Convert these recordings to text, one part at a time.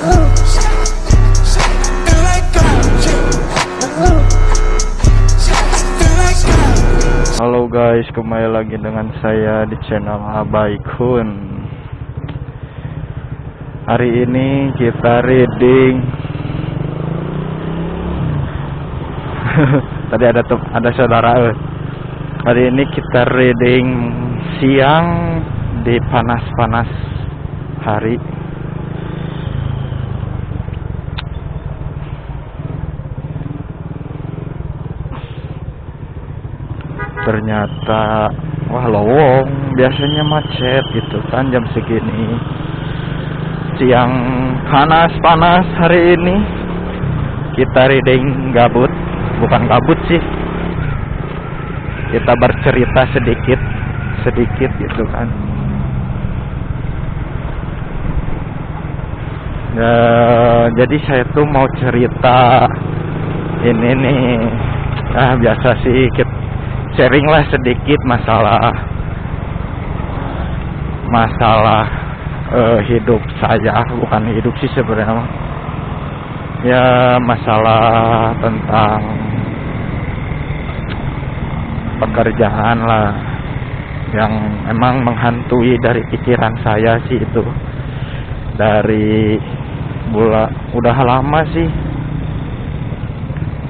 Halo guys, kembali lagi dengan saya di channel Abaikun. Hari ini kita reading. Tadi ada saudara. Hari ini kita reading siang di panas-panas hari. Ternyata wah lowong, biasanya macet gitu kan jam segini. Siang panas-panas hari ini kita reading gabut, bukan gabut sih. Kita bercerita sedikit gitu kan. Jadi saya tuh mau cerita ini nih. Biasa sih kita sharing lah sedikit masalah hidup saya, bukan hidup sih sebenarnya, ya masalah tentang pekerjaan lah yang emang menghantui dari pikiran saya sih. Itu dari udah lama sih,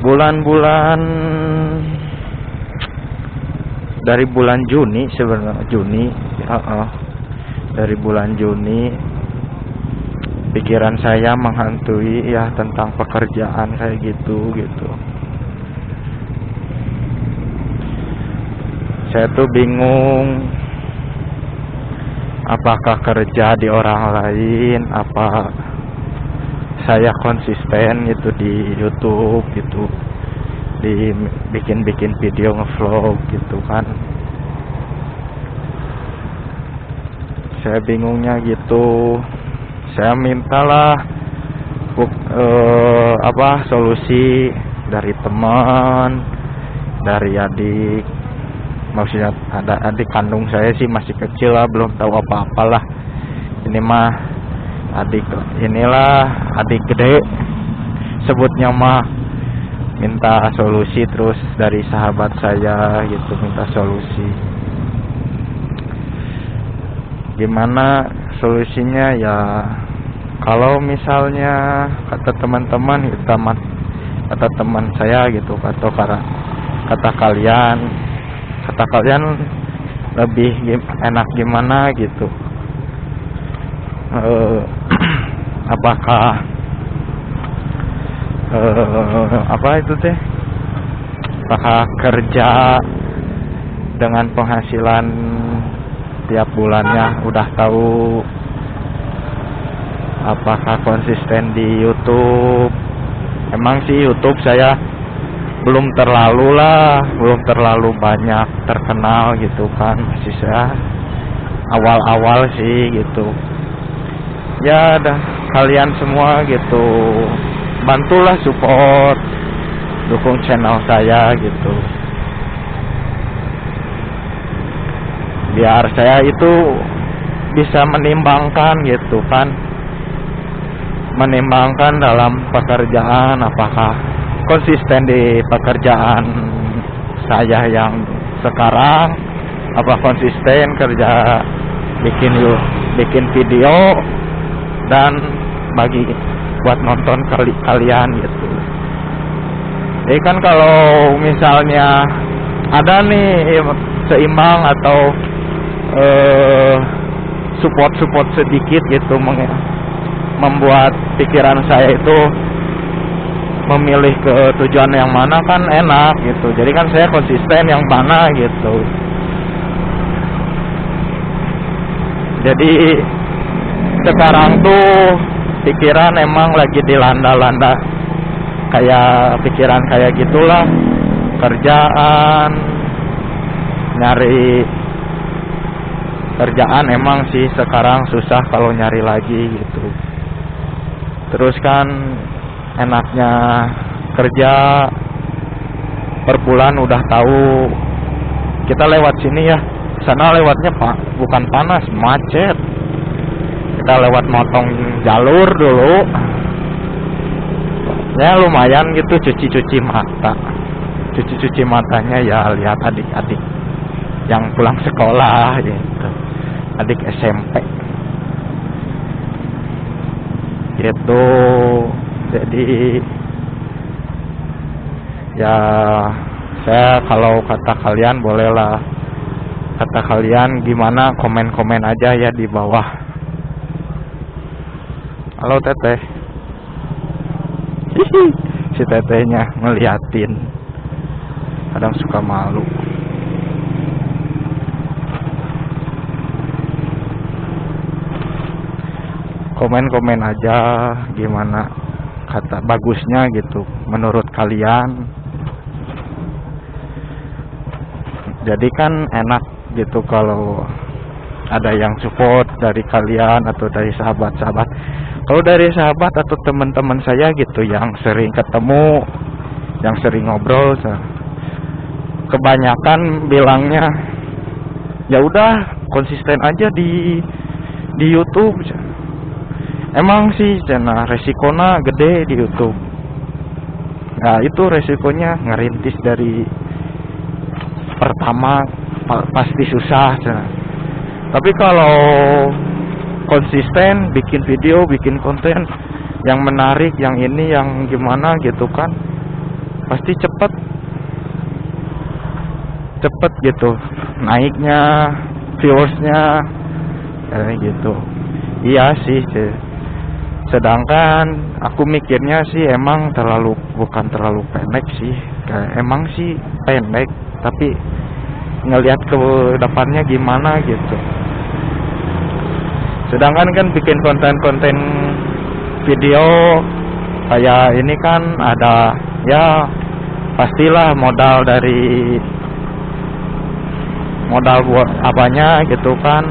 bulan-bulan dari bulan Juni sebenarnya, dari bulan Juni pikiran saya menghantui ya tentang pekerjaan kayak gitu. Saya tuh bingung apakah kerja di orang lain, apa saya konsisten gitu di YouTube gitu, bikin video ngevlog gitu kan. Saya bingungnya gitu. Saya mintalah solusi dari teman, dari adik. Maksudnya ada adik kandung saya sih, masih kecil lah, belum tahu apa-apalah. Ini mah adik gede sebutnya mah. Minta solusi terus dari sahabat saya gitu, minta solusi. Gimana solusinya ya? Kalau misalnya kata teman-teman, kata teman saya gitu, kata kalian lebih enak gimana gitu? Apakah apakah kerja dengan penghasilan tiap bulannya udah tahu, apakah konsisten di YouTube? Emang sih YouTube saya belum terlalu banyak terkenal gitu kan, masih saya awal-awal sih gitu. Ya dah, kalian semua gitu bantulah support, dukung channel saya gitu, biar saya itu bisa menimbangkan gitu kan, menimbangkan dalam pekerjaan, apakah konsisten di pekerjaan saya yang sekarang, apa konsisten kerja bikin video dan bagi buat nonton kalian gitu. Jadi kan kalau misalnya ada nih seimbang atau support sedikit gitu, membuat pikiran saya itu memilih ke tujuan yang mana kan enak gitu. Jadi kan saya konsisten yang mana gitu. Jadi sekarang tuh pikiran emang lagi dilanda-landa kayak pikiran kayak gitulah, kerjaan, nyari kerjaan emang sih sekarang susah kalau nyari lagi gitu. Terus kan enaknya kerja per bulan udah tahu kita lewat sini ya, sana lewatnya bukan panas, macet. kita lewat motong jalur dulu ya, lumayan gitu cuci mata. Cuci matanya ya, lihat adik-adik yang pulang sekolah gitu, adik SMP gitu. Jadi ya, saya kalau kata kalian bolehlah, kata kalian gimana, komen aja ya di bawah. Halo teteh. Si tetehnya ngeliatin, kadang suka malu. Komen aja gimana kata bagusnya gitu menurut kalian. Jadi kan enak gitu kalau ada yang support dari kalian atau dari sahabat-sahabat. Kalau dari sahabat atau teman-teman saya gitu yang sering ketemu, yang sering ngobrol, kebanyakan bilangnya ya udah konsisten aja di YouTube. Emang sih cina resikonya gede di YouTube. Nah itu resikonya ngerintis dari pertama pasti susah cina. Tapi kalau konsisten bikin video, bikin konten yang menarik, yang ini, yang gimana gitu kan, pasti cepet gitu naiknya, viewersnya kayak gitu. Iya sih. Sedangkan aku mikirnya sih emang bukan terlalu pendek sih, kayak emang sih pendek, tapi ngelihat ke depannya gimana gitu. Sedangkan kan bikin konten video kayak ini kan ada ya pastilah modal buat apanya gitu kan,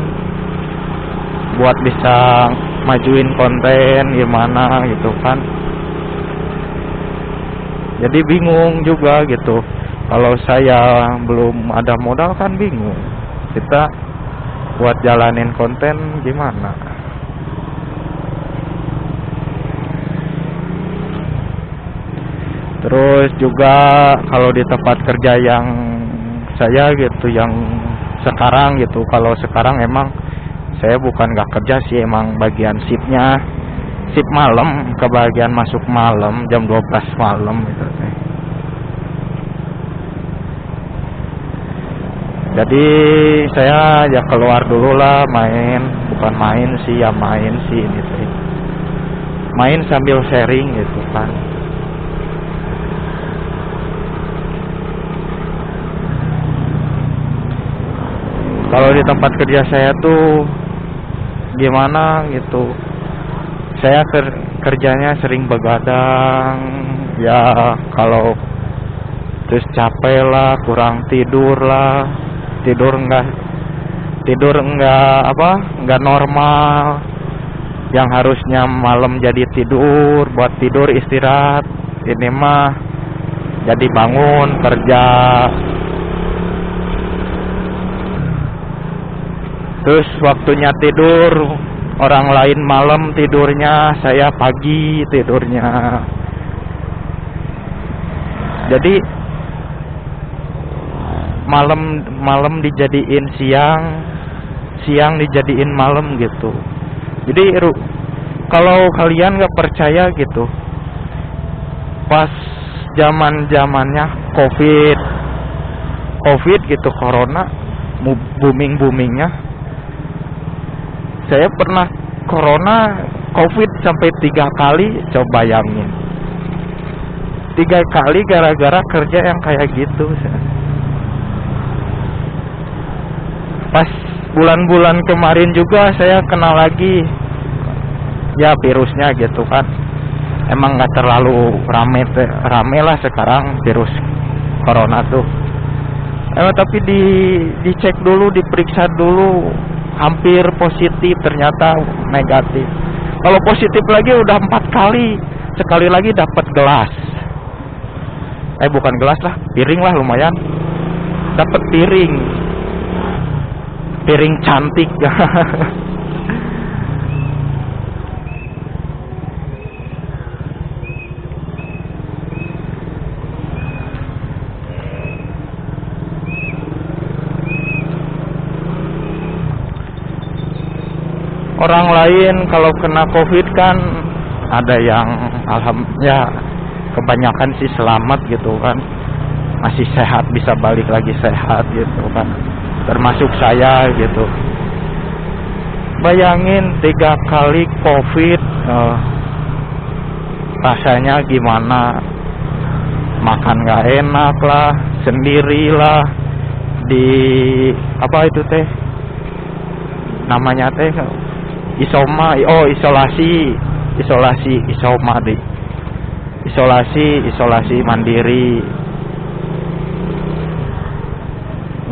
buat bisa majuin konten gimana gitu kan. Jadi bingung juga gitu, kalau saya belum ada modal kan bingung kita buat jalanin konten gimana. Terus juga kalau di tempat kerja yang saya gitu, yang sekarang gitu, kalau sekarang emang saya bukan gak kerja sih, emang bagian shiftnya shift malam, kebagian masuk malam jam 12 malam gitu. Jadi saya ya keluar dulu lah, bukan main sih ini sih. Main sambil sharing gitu kan. Kalau di tempat kerja saya tuh gimana gitu, saya kerjanya sering begadang ya, kalau terus capek lah, kurang tidur lah, tidur enggak normal, yang harusnya malam jadi tidur, buat tidur istirahat, ini mah jadi bangun kerja. Terus waktunya tidur orang lain malam tidurnya, saya pagi tidurnya. Jadi malam dijadiin siang dijadiin malam gitu. Jadi kalau kalian gak percaya gitu, pas zamannya covid gitu, corona boomingnya, saya pernah covid sampai 3 kali. Coba bayangin, 3 kali gara-gara kerja yang kayak gitu. Pas bulan-bulan kemarin juga saya kena lagi ya virusnya gitu kan. Emang gak terlalu rame lah sekarang virus corona tuh. Tapi dicek dulu, diperiksa dulu, hampir positif, ternyata negatif. Kalau positif lagi udah 4 kali, sekali lagi dapat gelas. Bukan gelas lah, piring lah, lumayan. Dapat piring cantik. Orang lain kalau kena COVID kan ada yang alhamdulillah, kebanyakan sih selamat gitu kan, masih sehat, bisa balik lagi sehat gitu kan, termasuk saya gitu. Bayangin 3 kali COVID, rasanya gimana? Makan gak enak lah, sendirilah di apa itu teh namanya teh, isolasi mandiri.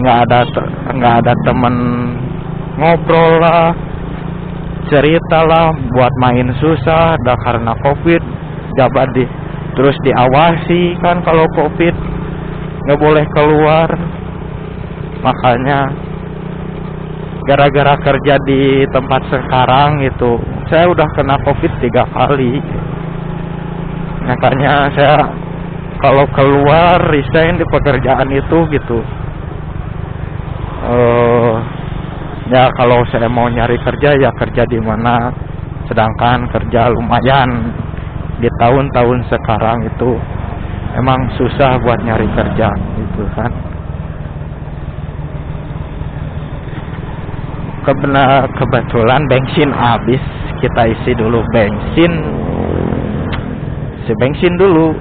Nggak ada temen ngobrol lah, cerita lah, buat main susah dah karena COVID. Jabat terus diawasi kan, kalau COVID nggak boleh keluar. Makanya gara-gara kerja di tempat sekarang itu, saya udah kena COVID 3 kali. Makanya saya kalau keluar resign di pekerjaan itu gitu. Ya kalau saya mau nyari kerja ya kerja di mana, sedangkan kerja lumayan di tahun-tahun sekarang itu emang susah buat nyari kerja gitu kan. Kebetulan bensin habis, kita isi dulu bensin dulu.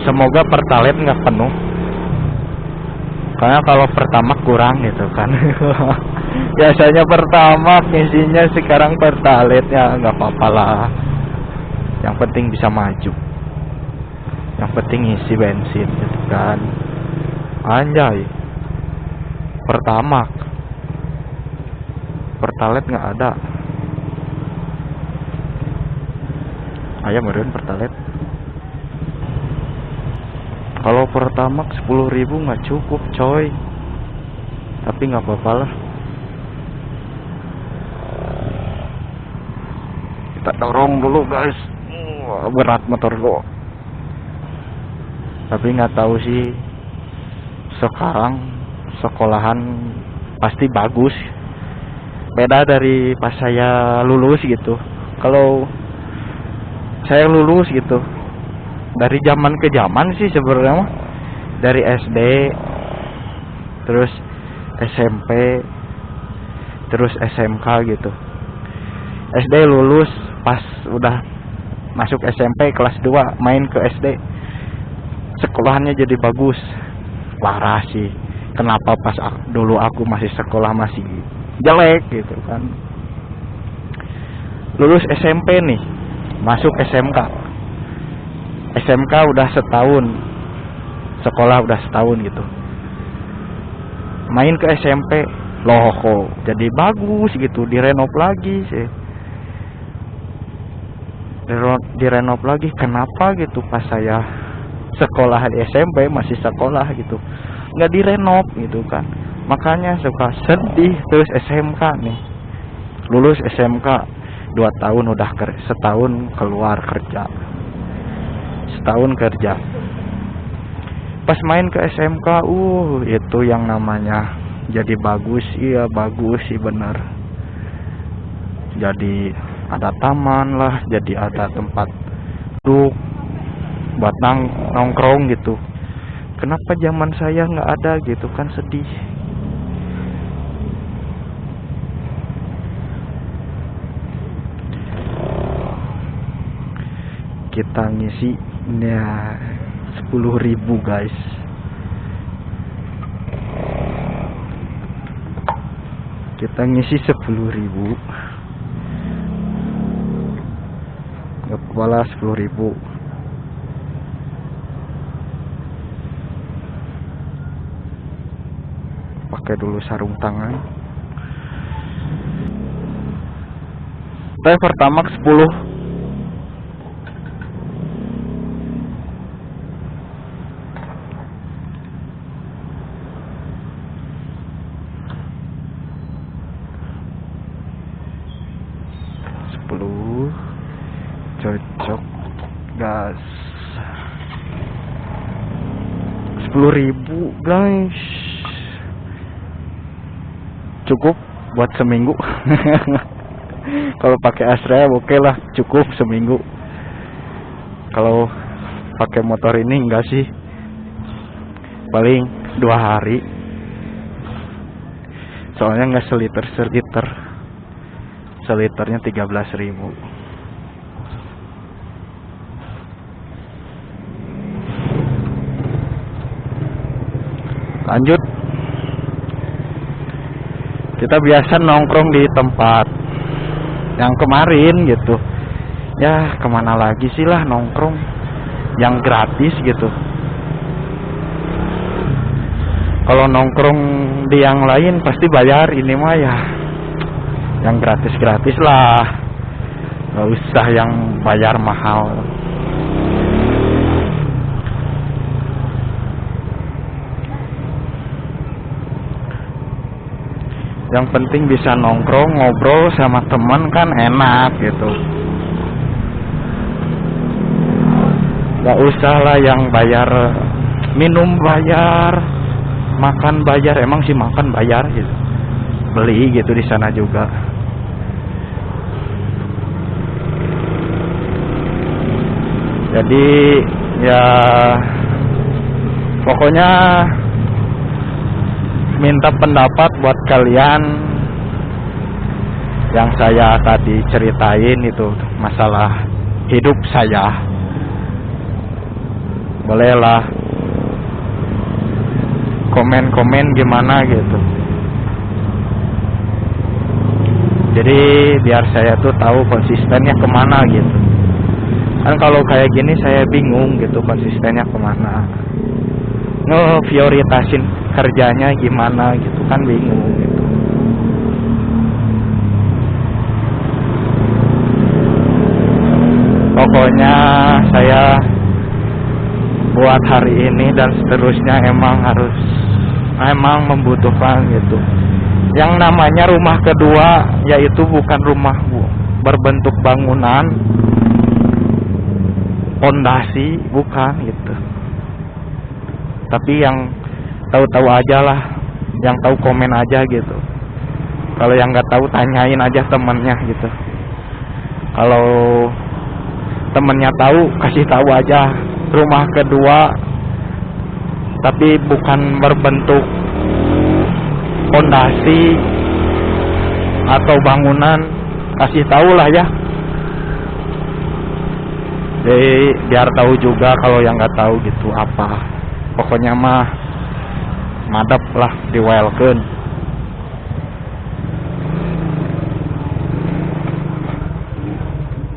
Semoga Pertalite nggak penuh, karena kalau Pertamax kurang gitu kan. Biasanya Pertamax isinya, sekarang Pertalite ya nggak apa-apa lah, yang penting bisa maju, yang penting isi bensin gitu kan. Anjay, Pertamax, Pertalite nggak ada. Ayo meren Pertalite. Kalau Pertamax 10.000 nggak cukup coy, tapi nggak apa-apa lah. Kita dorong dulu guys. Berat motor gua. Tapi nggak tahu sih, sekarang sekolahan pasti bagus, beda dari pas saya lulus gitu. Kalau saya lulus gitu, dari zaman ke zaman sih sebenarnya mah, dari SD terus SMP terus SMK gitu. SD lulus, pas udah masuk SMP kelas 2 main ke SD, sekolahannya jadi bagus. Parah sih, kenapa pas dulu aku masih sekolah masih jelek gitu kan. Lulus SMP nih, masuk SMK udah setahun, sekolah udah setahun gitu, main ke SMP, loh kok jadi bagus gitu, direnov lagi sih, direnov lagi. Kenapa gitu, pas saya sekolah di SMP masih sekolah gitu, nggak direnov gitu kan. Makanya suka sedih. Terus SMK nih, lulus SMK 2 tahun udah setahun keluar kerja, setahun kerja. Pas main ke SMK, itu yang namanya jadi bagus. Iya bagus sih bener. Jadi ada taman lah, jadi ada tempat duduk buat nongkrong gitu. Kenapa zaman saya nggak ada gitu kan, sedih. Kita ngisi ya 10.000 guys. Kita ngisi 10.000, nggak kepala 10.000. Pakai dulu sarung tangan. Pertamax 10. Cocok gas 20.000 guys, cukup buat seminggu. Kalau pakai Astrea oke lah, cukup seminggu. Kalau pakai motor ini enggak sih, paling 2 hari. Soalnya enggak seliter, seliternya 13.000. Lanjut, kita biasa nongkrong di tempat yang kemarin gitu. Ya kemana lagi sih lah nongkrong yang gratis gitu. Kalau nongkrong di yang lain pasti bayar, ini mah ya yang gratis-gratis lah, nggak usah yang bayar mahal. Yang penting bisa nongkrong, ngobrol sama teman kan enak gitu. Gak usah lah yang bayar, minum bayar, makan bayar. Emang sih makan bayar gitu, beli gitu di sana juga. Jadi ya pokoknya minta pendapat buat kalian yang saya tadi ceritain itu masalah hidup saya. Bolehlah komen-komen gimana gitu. Jadi biar saya tuh tahu konsistennya kemana gitu. Kan kalau kayak gini saya bingung gitu konsistennya kemana. Ngeprioritasin kerjanya gimana gitu kan bingung gitu. Pokoknya saya buat hari ini dan seterusnya emang membutuhkan gitu. Yang namanya rumah kedua yaitu bukan rumah berbentuk bangunan pondasi, bukan gitu. Tapi yang tahu-tahu aja lah, yang tahu komen aja gitu. Kalau yang nggak tahu tanyain aja temennya gitu. Kalau temennya tahu kasih tahu aja rumah kedua tapi bukan berbentuk pondasi atau bangunan, kasih tahu lah ya. Jadi biar tahu juga kalau yang nggak tahu gitu apa. Pokoknya mah madep lah di welcome.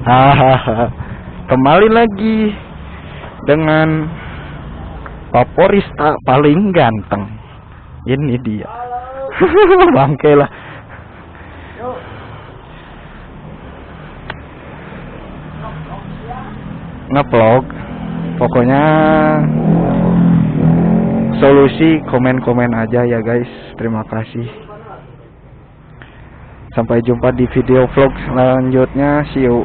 Hahaha. Kembali lagi dengan Vaporista paling ganteng. Ini dia. Bangke lah. Nge-vlog. Pokoknya solusi komen-komen aja ya guys. Terima kasih. Sampai jumpa di video vlog selanjutnya. See you.